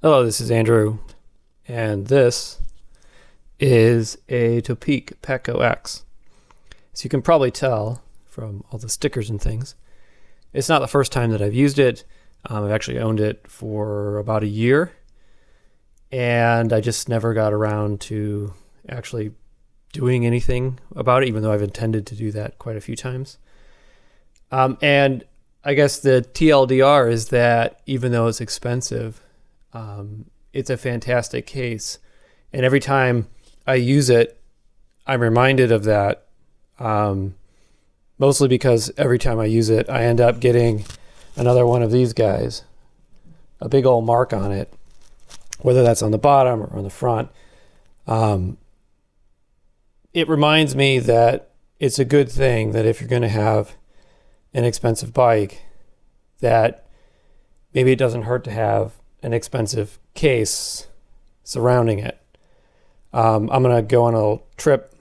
Hello, this is Andrew, and this is a Topeak PAKGO X. As you can probably tell from all the stickers and things, it's not the first time that I've used it. I've actually owned it for about a year, and I just never got around to actually doing anything about it, even though I've intended to do that quite a few times. And I guess the TLDR is that even though it's expensive, it's a fantastic case. And every time I use it, I'm reminded of that, mostly because every time I use it, I end up getting another one of these guys, a big old mark on it, whether that's on the bottom or on the front. It reminds me that it's a good thing that if you're going to have an expensive bike, that maybe it doesn't hurt to have an expensive case surrounding it. I'm going to go on a trip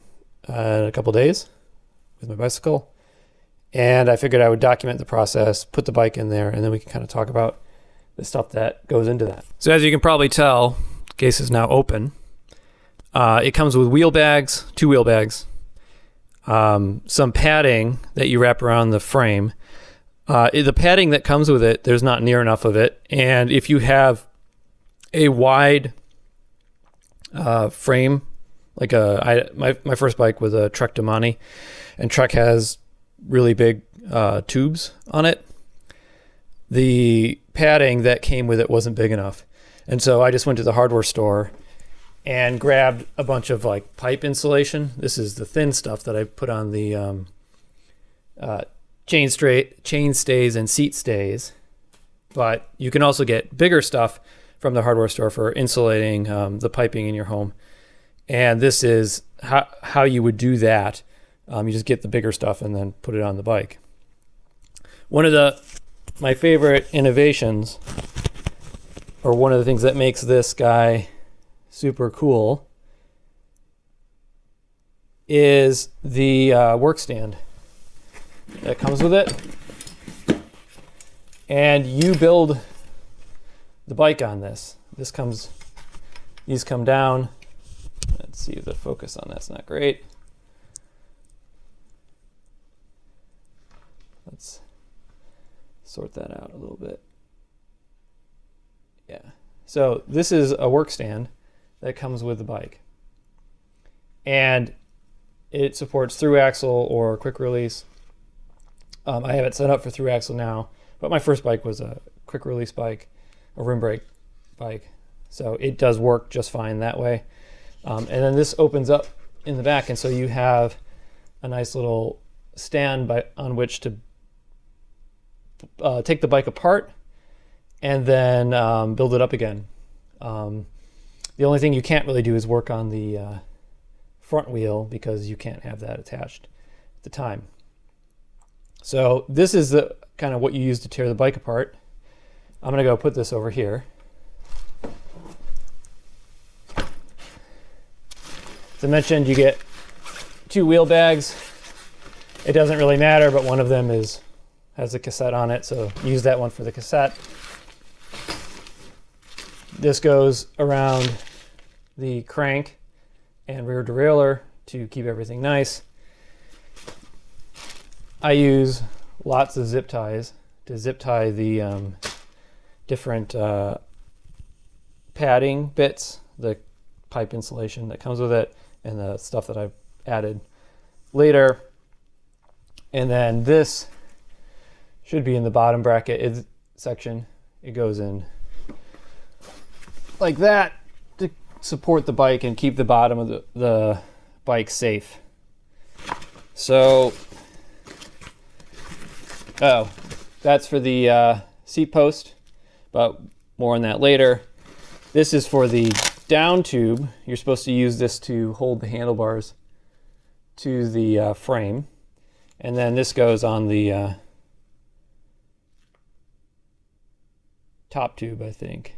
in a couple days with my bicycle, and I figured I would document the process, put the bike in there, and then we can kind of talk about the stuff that goes into that. So as you can probably tell, the case is now open. It comes with wheel bags, 2 wheel bags, some padding that you wrap around the frame. The padding that comes with it, there's not near enough of it. And if you have a wide frame, like my first bike was a Trek Domani, and Trek has really big tubes on it. The padding that came with it wasn't big enough. And so I just went to the hardware store and grabbed a bunch of like pipe insulation. This is the thin stuff that I put on the chain stays and seat stays. But you can also get bigger stuff from the hardware store for insulating the piping in your home. And this is how you would do that. You just get the bigger stuff and then put it on the bike. One of my favorite innovations, or one of the things that makes this guy super cool, is the work stand that comes with it. And you build the bike on this. These come down. Let's see, the focus on that's not great. Let's sort that out a little bit. Yeah. So this is a work stand that comes with the bike. And it supports through axle or quick release. I have it set up for through axle now, but my first bike was a quick release bike, a rim brake bike. So it does work just fine that way. And then this opens up in the back, and so you have a nice little stand on which to take the bike apart and then build it up again. The only thing you can't really do is work on the front wheel because you can't have that attached at the time. So this is the kind of what you use to tear the bike apart. I'm going to go put this over here. As I mentioned, you get 2 wheel bags. It doesn't really matter, but one of them has a cassette on it, so use that one for the cassette. This goes around the crank and rear derailleur to keep everything nice. I use lots of zip ties to zip tie the different padding bits, the pipe insulation that comes with it, and the stuff that I've added later. And then this should be in the bottom bracket section. It goes in like that to support the bike and keep the bottom of the bike safe. So, that's for the seat post, but more on that later. This is for the down tube. You're supposed to use this to hold the handlebars to the frame. And then this goes on the top tube, I think.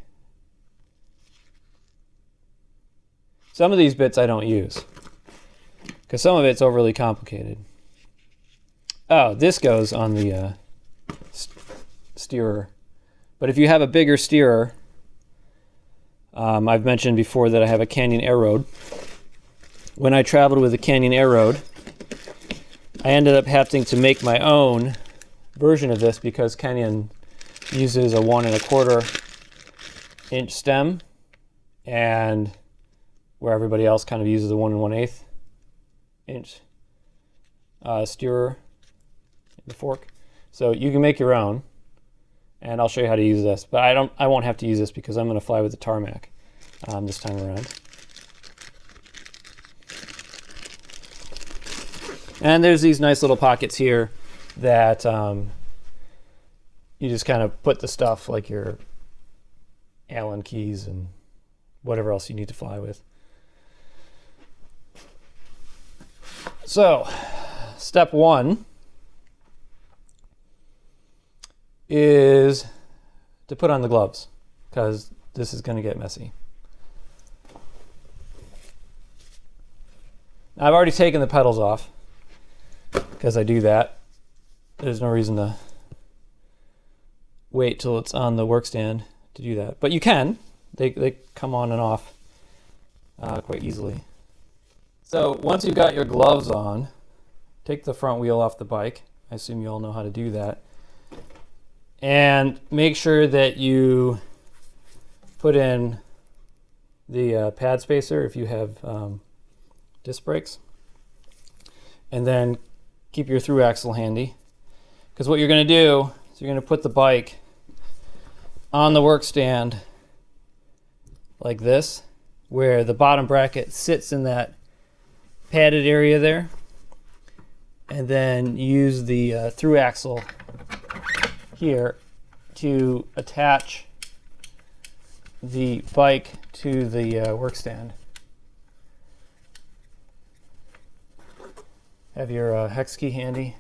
Some of these bits I don't use because some of it's overly complicated. Oh, this goes on the steerer. But if you have a bigger steerer, I've mentioned before that I have a Canyon Air Road. When I traveled with the Canyon Air Road, I ended up having to make my own version of this because Canyon uses a 1 1/4 inch stem, and where everybody else kind of uses a 1 1/8 inch steerer, the fork. So you can make your own, and I'll show you how to use this. But I won't have to use this because I'm going to fly with the tarmac this time around. And there's these nice little pockets here that you just kind of put the stuff like your Allen keys and whatever else you need to fly with. So, step 1 is to put on the gloves, because this is going to get messy. Now, I've already taken the pedals off because I do that. There's no reason to wait till it's on the workstand to do that, but you can. They come on and off quite easily. So once you've got your gloves on, take the front wheel off the bike. I assume you all know how to do that. And make sure that you put in the pad spacer if you have disc brakes. And then keep your through axle handy. Because what you're going to do is you're going to put the bike on the workstand like this, where the bottom bracket sits in that padded area there, and then use the through axle here to attach the bike to the workstand. Have your hex key handy.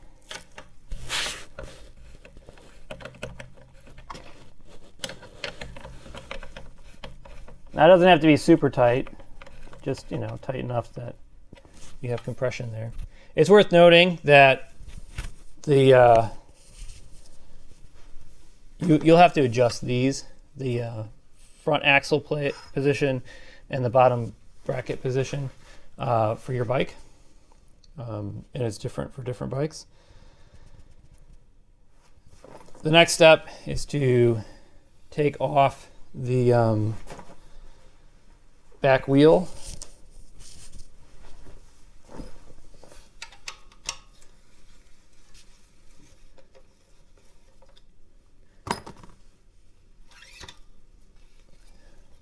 Now it doesn't have to be super tight, just tight enough that you have compression there. It's worth noting that the you'll have to adjust these, the front axle plate position and the bottom bracket position for your bike, and it's different for different bikes. The next step is to take off the back wheel.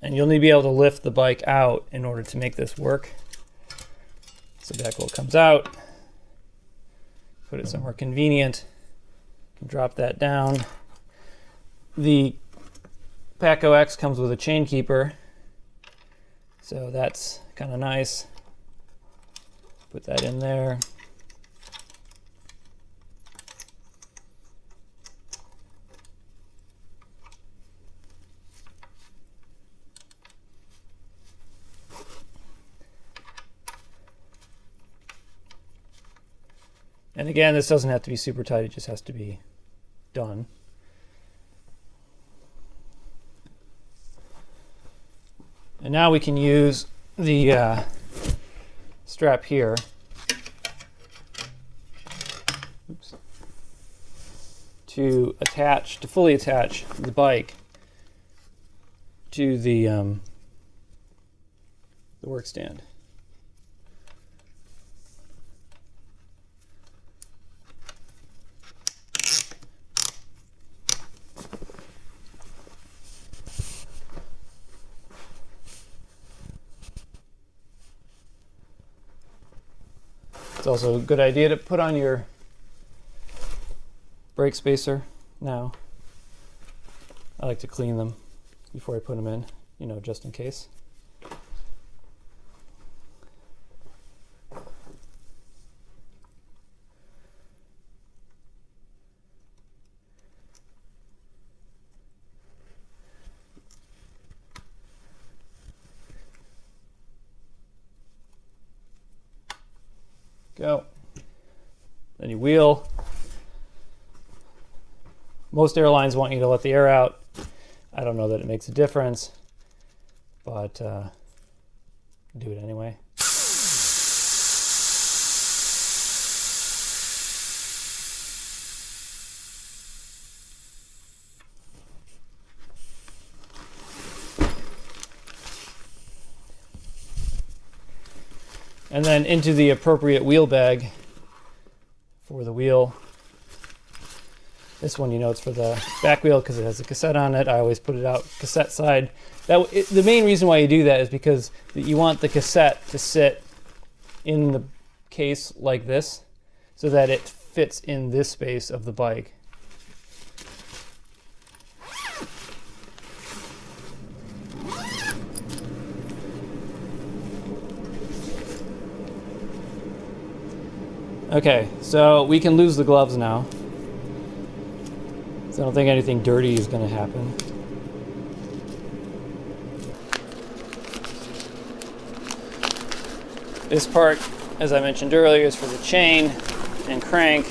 And you'll need to be able to lift the bike out in order to make this work. So back wheel comes out. Put it somewhere convenient. Drop that down. The PAKGO X comes with a chain keeper, so that's kind of nice. Put that in there. And again, this doesn't have to be super tight, it just has to be done. And now we can use the strap here to fully attach the bike to the work stand. It's also a good idea to put on your brake spacer now. I like to clean them before I put them in, just in case. Go. Then you wheel. Most airlines want you to let the air out. I don't know that it makes a difference. but do it anyway. And then into the appropriate wheel bag for the wheel. This one, you know, it's for the back wheel because it has a cassette on it. I always put it out cassette side. The main reason why you do that is because you want the cassette to sit in the case like this so that it fits in this space of the bike. Okay, so we can lose the gloves now. So I don't think anything dirty is going to happen. This part, as I mentioned earlier, is for the chain and crank.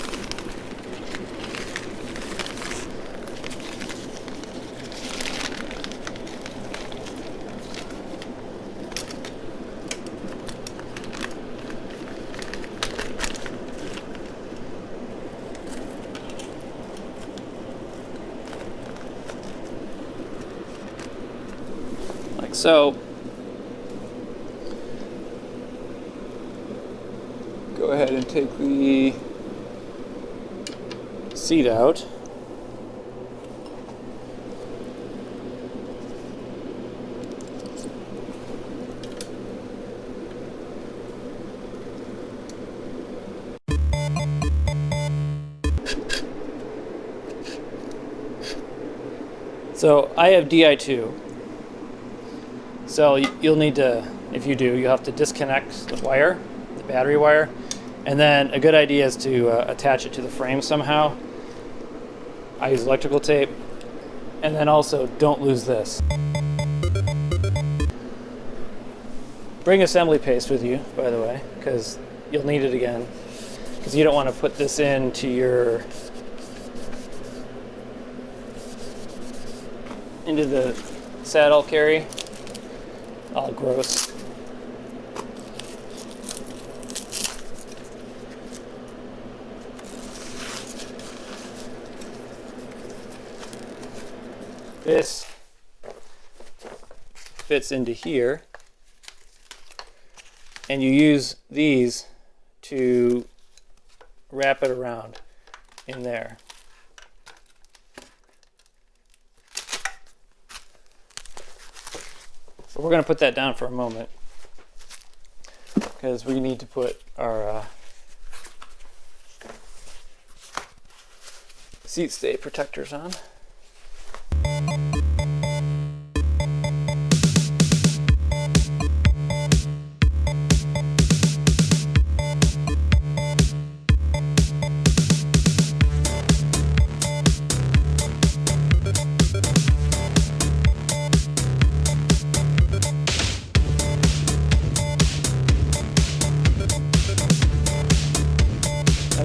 So, go ahead and take the seat out. So, I have Di2. So you'll need to, if you do, you'll have to disconnect the wire, the battery wire, and then a good idea is to attach it to the frame somehow. I use electrical tape, and then also don't lose this. Bring assembly paste with you, by the way, because you'll need it again, because you don't want to put this into the saddle carry. Oh, gross. This fits into here, and you use these to wrap it around in there. So we're going to put that down for a moment because we need to put our seat stay protectors on.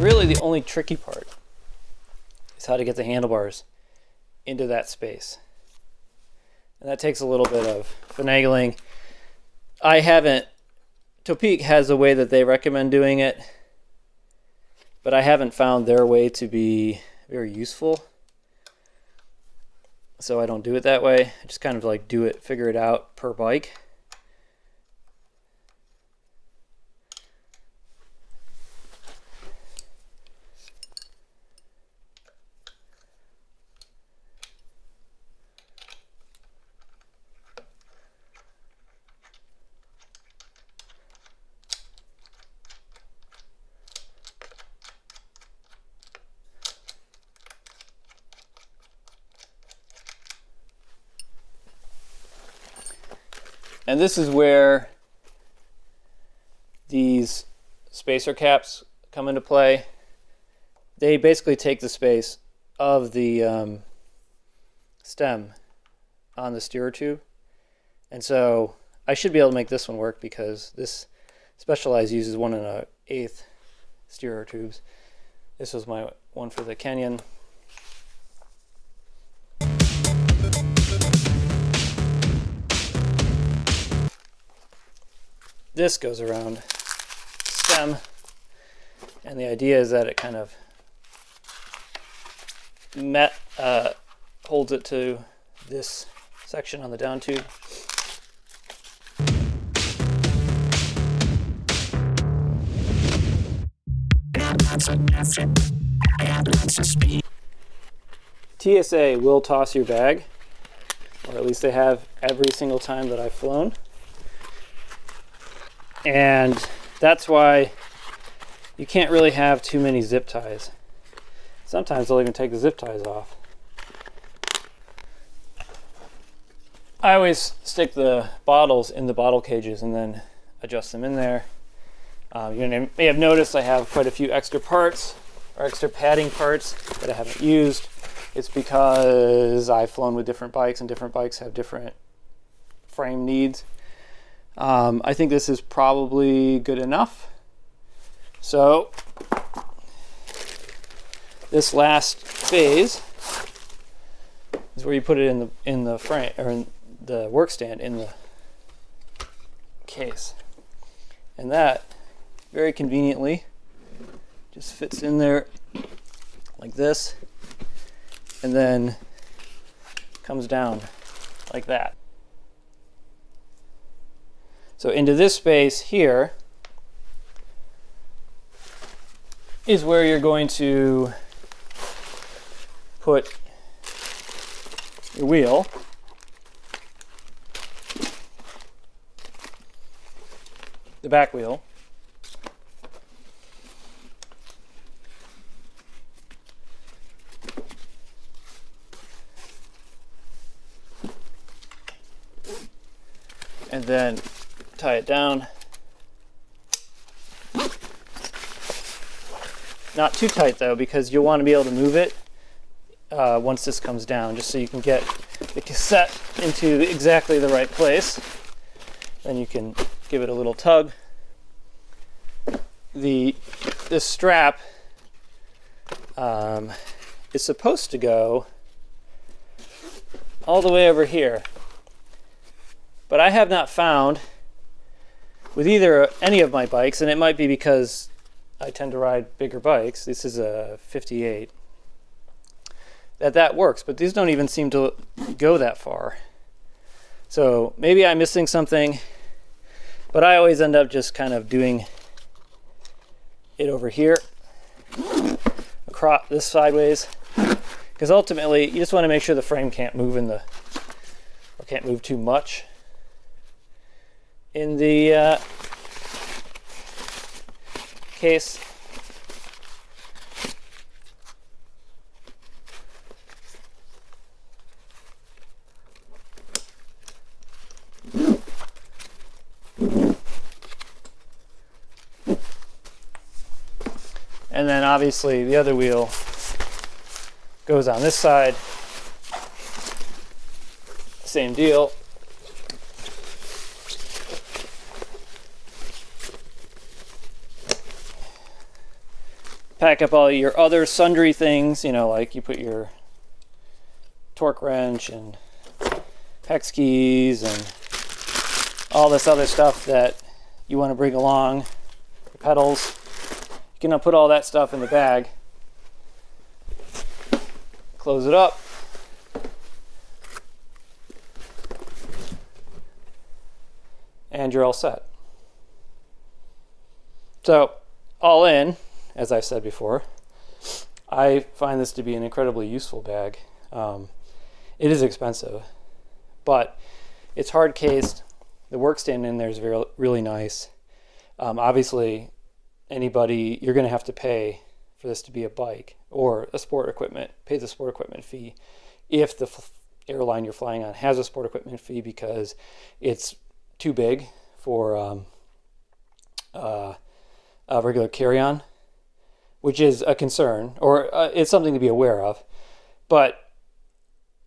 Really, the only tricky part is how to get the handlebars into that space. And that takes a little bit of finagling. Topeak has a way that they recommend doing it, but I haven't found their way to be very useful. So I don't do it that way. I just kind of like figure it out per bike. And this is where these spacer caps come into play. They basically take the space of the stem on the steerer tube. And so I should be able to make this one work because this Specialized uses 1 1/8 steerer tubes. This was my one for the Canyon. this goes around stem, and the idea is that it kind of holds it to this section on the down tube. TSA will toss your bag, or at least they have every single time that I've flown. And that's why you can't really have too many zip ties. Sometimes they'll even take the zip ties off. I always stick the bottles in the bottle cages and then adjust them in there. You may have noticed I have quite a few extra parts or extra padding parts that I haven't used. It's because I've flown with different bikes and different bikes have different frame needs. I think this is probably good enough. So this last phase is where you put it in the frame, or in the work stand in the case, and that very conveniently just fits in there like this, and then comes down like that. So into this space here is where you're going to put your wheel. The back wheel. And then tie it down. Not too tight though, because you'll want to be able to move it once this comes down, just so you can get the cassette into exactly the right place. Then you can give it a little tug. This strap is supposed to go all the way over here, but I have not found with any of my bikes, and it might be because I tend to ride bigger bikes. This is a 58. That works, but these don't even seem to go that far. So maybe I'm missing something, but I always end up just kind of doing it over here, across this sideways, because ultimately you just want to make sure the frame can't move or can't move too much in the case. And then obviously the other wheel goes on this side. Same deal. Pack up all your other sundry things, like you put your torque wrench and hex keys and all this other stuff that you want to bring along, the pedals. You can put all that stuff in the bag, close it up, and you're all set. So, all in, as I said before, I find this to be an incredibly useful bag. It is expensive, but it's hard cased. The work stand in there is really nice. Obviously, you're going to have to pay for this to be a bike or a sport equipment, pay the sport equipment fee if the airline you're flying on has a sport equipment fee, because it's too big for a regular carry-on, which is a concern, or it's something to be aware of. But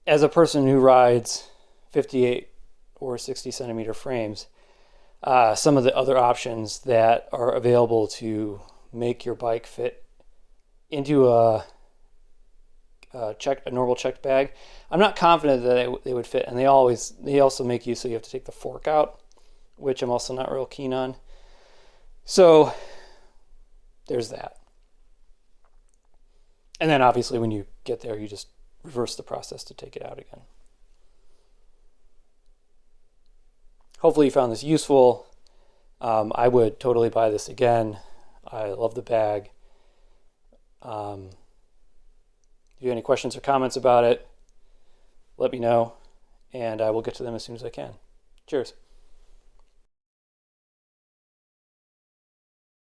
as a person who rides 58 or 60 centimeter frames, some of the other options that are available to make your bike fit into a normal checked bag, I'm not confident that they would fit. And they also make you so you have to take the fork out which I'm also not real keen on. So there's that. And then obviously when you get there, you just reverse the process to take it out again. Hopefully you found this useful. I would totally buy this again. I love the bag. If you have any questions or comments about it, let me know, and I will get to them as soon as I can. Cheers.